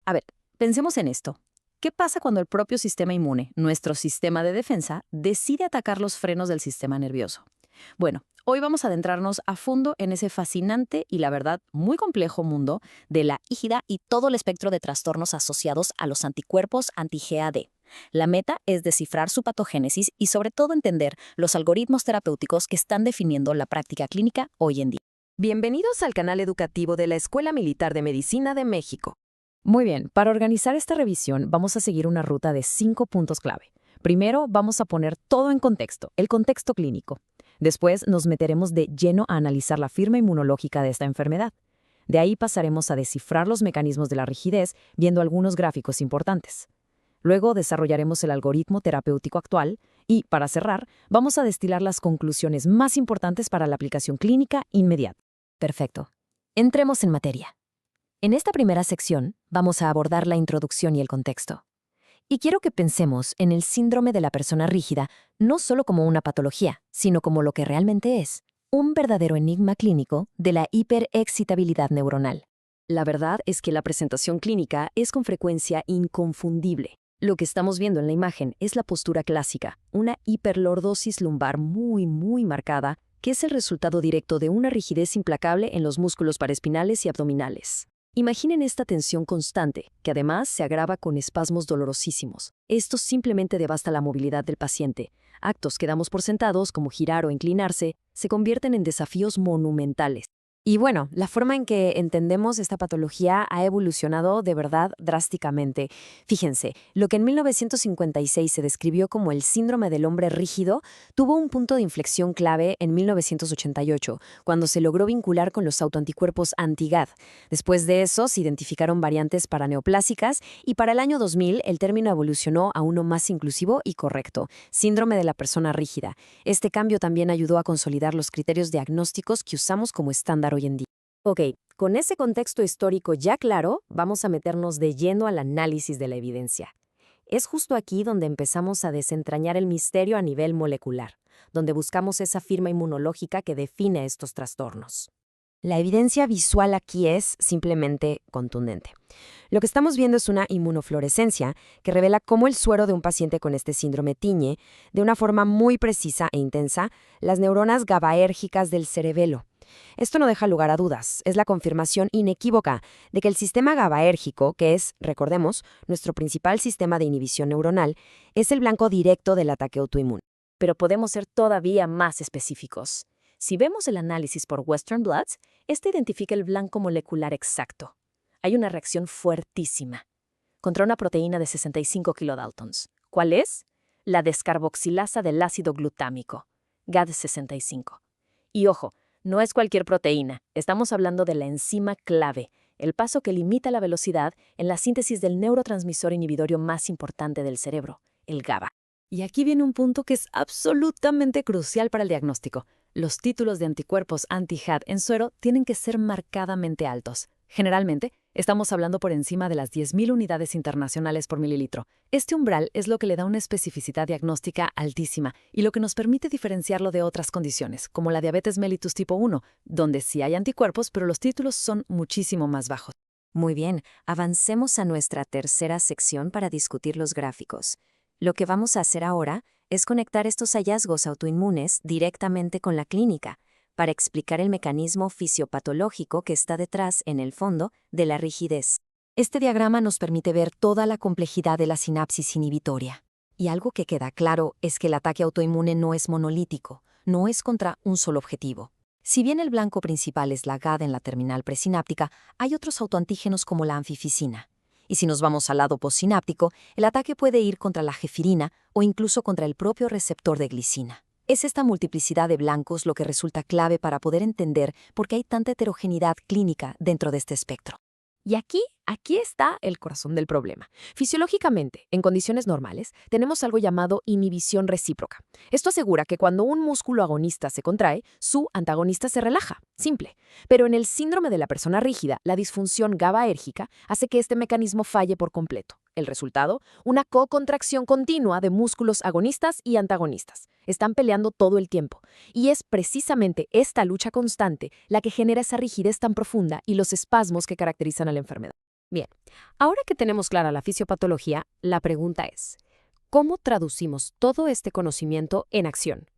A ver, pensemos en esto. ¿Qué pasa cuando el propio sistema inmune, nuestro sistema de defensa, decide atacar los frenos del sistema nervioso? Bueno, hoy vamos a adentrarnos a fondo en ese fascinante y, la verdad, muy complejo mundo de la IgD y todo el espectro de trastornos asociados a los anticuerpos anti-GAD. La meta es descifrar su patogénesis y, sobre todo, entender los algoritmos terapéuticos que están definiendo la práctica clínica hoy en día. Bienvenidos al canal educativo de la Escuela Militar de Medicina de México. Muy bien, para organizar esta revisión vamos a seguir una ruta de 5 puntos clave. Primero, vamos a poner todo en contexto, el contexto clínico. Después, nos meteremos de lleno a analizar la firma inmunológica de esta enfermedad. De ahí pasaremos a descifrar los mecanismos de la rigidez, viendo algunos gráficos importantes. Luego, desarrollaremos el algoritmo terapéutico actual y, para cerrar, vamos a destilar las conclusiones más importantes para la aplicación clínica inmediata. Perfecto. Entremos en materia. En esta primera sección vamos a abordar la introducción y el contexto. Y quiero que pensemos en el síndrome de la persona rígida no solo como una patología, sino como lo que realmente es, un verdadero enigma clínico de la hiperexcitabilidad neuronal. La verdad es que la presentación clínica es con frecuencia inconfundible. Lo que estamos viendo en la imagen es la postura clásica, una hiperlordosis lumbar muy marcada, que es el resultado directo de una rigidez implacable en los músculos paraespinales y abdominales. Imaginen esta tensión constante, que además se agrava con espasmos dolorosísimos. Esto simplemente devasta la movilidad del paciente. Actos que damos por sentados, como girar o inclinarse, se convierten en desafíos monumentales. Y bueno, la forma en que entendemos esta patología ha evolucionado de verdad drásticamente. Fíjense, lo que en 1956 se describió como el síndrome del hombre rígido tuvo un punto de inflexión clave en 1988, cuando se logró vincular con los autoanticuerpos anti-GAD. Después de eso, se identificaron variantes paraneoplásicas y para el año 2000 el término evolucionó a uno más inclusivo y correcto, síndrome de la persona rígida. Este cambio también ayudó a consolidar los criterios diagnósticos que usamos como estándar hoy en día. Ok, con ese contexto histórico ya claro, vamos a meternos de lleno al análisis de la evidencia. Es justo aquí donde empezamos a desentrañar el misterio a nivel molecular, donde buscamos esa firma inmunológica que define estos trastornos. La evidencia visual aquí es simplemente contundente. Lo que estamos viendo es una inmunofluorescencia que revela cómo el suero de un paciente con este síndrome tiñe, de una forma muy precisa e intensa, las neuronas GABAérgicas del cerebelo. Esto no deja lugar a dudas, es la confirmación inequívoca de que el sistema GABAérgico, que es, recordemos, nuestro principal sistema de inhibición neuronal, es el blanco directo del ataque autoinmune. Pero podemos ser todavía más específicos. Si vemos el análisis por Western Blots, este identifica el blanco molecular exacto. Hay una reacción fuertísima contra una proteína de 65 kilodaltons. ¿Cuál es? La descarboxilasa del ácido glutámico, GAD65. Y ojo, no es cualquier proteína, estamos hablando de la enzima clave, el paso que limita la velocidad en la síntesis del neurotransmisor inhibitorio más importante del cerebro, el GABA. Y aquí viene un punto que es absolutamente crucial para el diagnóstico. Los títulos de anticuerpos anti-GAD en suero tienen que ser marcadamente altos. Generalmente, estamos hablando por encima de las 10.000 unidades internacionales por mililitro. Este umbral es lo que le da una especificidad diagnóstica altísima y lo que nos permite diferenciarlo de otras condiciones, como la diabetes mellitus tipo 1, donde sí hay anticuerpos, pero los títulos son muchísimo más bajos. Muy bien, avancemos a nuestra tercera sección para discutir los gráficos. Lo que vamos a hacer ahora es conectar estos hallazgos autoinmunes directamente con la clínica, para explicar el mecanismo fisiopatológico que está detrás, en el fondo, de la rigidez. Este diagrama nos permite ver toda la complejidad de la sinapsis inhibitoria. Y algo que queda claro es que el ataque autoinmune no es monolítico, no es contra un solo objetivo. Si bien el blanco principal es la GAD en la terminal presináptica, hay otros autoantígenos como la anfifisina. Y si nos vamos al lado postsináptico, el ataque puede ir contra la gefirina o incluso contra el propio receptor de glicina. Es esta multiplicidad de blancos lo que resulta clave para poder entender por qué hay tanta heterogeneidad clínica dentro de este espectro. Y aquí está el corazón del problema. Fisiológicamente, en condiciones normales, tenemos algo llamado inhibición recíproca. Esto asegura que cuando un músculo agonista se contrae, su antagonista se relaja. Simple. Pero en el síndrome de la persona rígida, la disfunción GABAérgica hace que este mecanismo falle por completo. El resultado, una co-contracción continua de músculos agonistas y antagonistas. Están peleando todo el tiempo. Y es precisamente esta lucha constante la que genera esa rigidez tan profunda y los espasmos que caracterizan a la enfermedad. Bien, ahora que tenemos clara la fisiopatología, la pregunta es, ¿cómo traducimos todo este conocimiento en acción?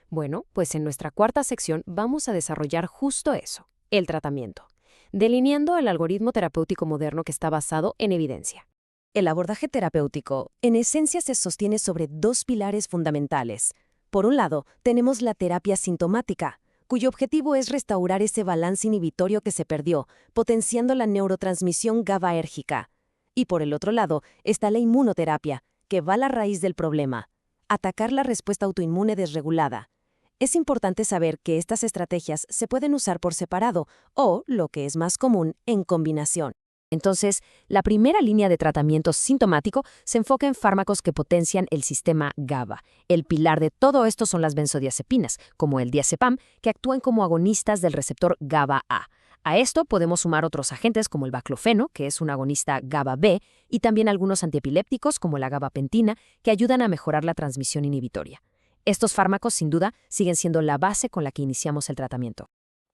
Bueno, pues en nuestra cuarta sección vamos a desarrollar justo eso, el tratamiento, delineando el algoritmo terapéutico moderno que está basado en evidencia. El abordaje terapéutico, en esencia, se sostiene sobre dos pilares fundamentales. Por un lado, tenemos la terapia sintomática, cuyo objetivo es restaurar ese balance inhibitorio que se perdió, potenciando la neurotransmisión GABAérgica. Y por el otro lado, está la inmunoterapia, que va a la raíz del problema, atacar la respuesta autoinmune desregulada. Es importante saber que estas estrategias se pueden usar por separado o, lo que es más común, en combinación. Entonces, la primera línea de tratamiento sintomático se enfoca en fármacos que potencian el sistema GABA. El pilar de todo esto son las benzodiazepinas, como el diazepam, que actúan como agonistas del receptor GABA-A. A esto podemos sumar otros agentes como el baclofeno, que es un agonista GABA-B, y también algunos antiepilépticos como la gabapentina, que ayudan a mejorar la transmisión inhibitoria. Estos fármacos, sin duda, siguen siendo la base con la que iniciamos el tratamiento.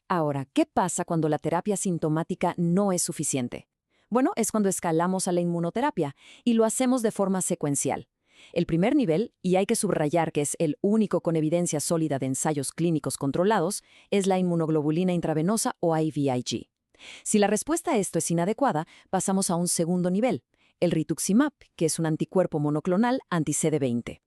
Ahora, ¿qué pasa cuando la terapia sintomática no es suficiente? Bueno, es cuando escalamos a la inmunoterapia y lo hacemos de forma secuencial. El primer nivel, y hay que subrayar que es el único con evidencia sólida de ensayos clínicos controlados, es la inmunoglobulina intravenosa o IVIG. Si la respuesta a esto es inadecuada, pasamos a un segundo nivel, el rituximab, que es un anticuerpo monoclonal anti-CD20.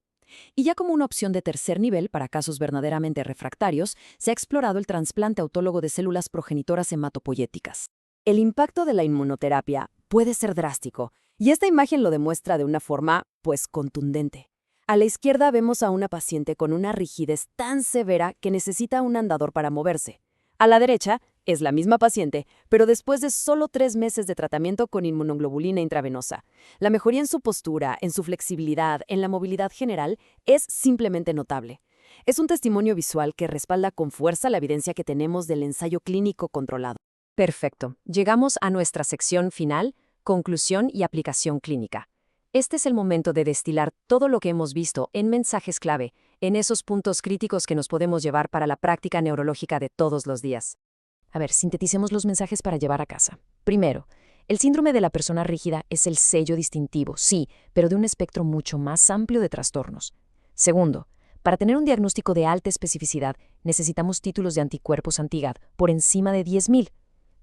Y ya como una opción de tercer nivel para casos verdaderamente refractarios, se ha explorado el trasplante autólogo de células progenitoras hematopoyéticas. El impacto de la inmunoterapia puede ser drástico, y esta imagen lo demuestra de una forma, pues, contundente. A la izquierda vemos a una paciente con una rigidez tan severa que necesita un andador para moverse. A la derecha es la misma paciente, pero después de solo 3 meses de tratamiento con inmunoglobulina intravenosa. La mejoría en su postura, en su flexibilidad, en la movilidad general es simplemente notable. Es un testimonio visual que respalda con fuerza la evidencia que tenemos del ensayo clínico controlado. Perfecto. Llegamos a nuestra sección final, conclusión y aplicación clínica. Este es el momento de destilar todo lo que hemos visto en mensajes clave, en esos puntos críticos que nos podemos llevar para la práctica neurológica de todos los días. A ver, sinteticemos los mensajes para llevar a casa. Primero, el síndrome de la persona rígida es el sello distintivo, sí, pero de un espectro mucho más amplio de trastornos. Segundo, para tener un diagnóstico de alta especificidad, necesitamos títulos de anticuerpos anti-GAD por encima de 10.000.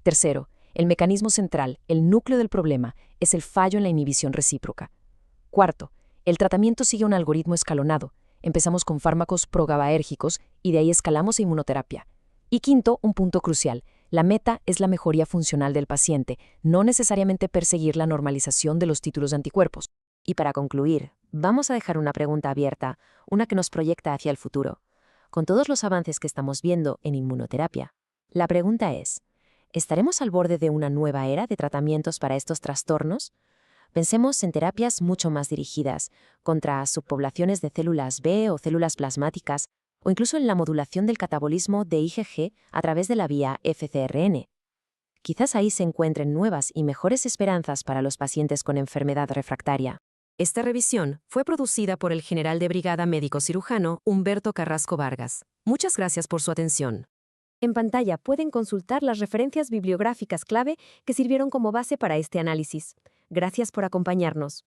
Tercero, el mecanismo central, el núcleo del problema, es el fallo en la inhibición recíproca. Cuarto, el tratamiento sigue un algoritmo escalonado. Empezamos con fármacos progabaérgicos y de ahí escalamos a inmunoterapia. Y quinto, un punto crucial, la meta es la mejoría funcional del paciente, no necesariamente perseguir la normalización de los títulos de anticuerpos. Y para concluir, vamos a dejar una pregunta abierta, una que nos proyecta hacia el futuro. Con todos los avances que estamos viendo en inmunoterapia, la pregunta es, ¿estaremos al borde de una nueva era de tratamientos para estos trastornos? Pensemos en terapias mucho más dirigidas contra subpoblaciones de células B o células plasmáticas, o incluso en la modulación del catabolismo de IgG a través de la vía FcRn. Quizás ahí se encuentren nuevas y mejores esperanzas para los pacientes con enfermedad refractaria. Esta revisión fue producida por el general de brigada médico cirujano Humberto Carrasco Vargas. Muchas gracias por su atención. En pantalla pueden consultar las referencias bibliográficas clave que sirvieron como base para este análisis. Gracias por acompañarnos.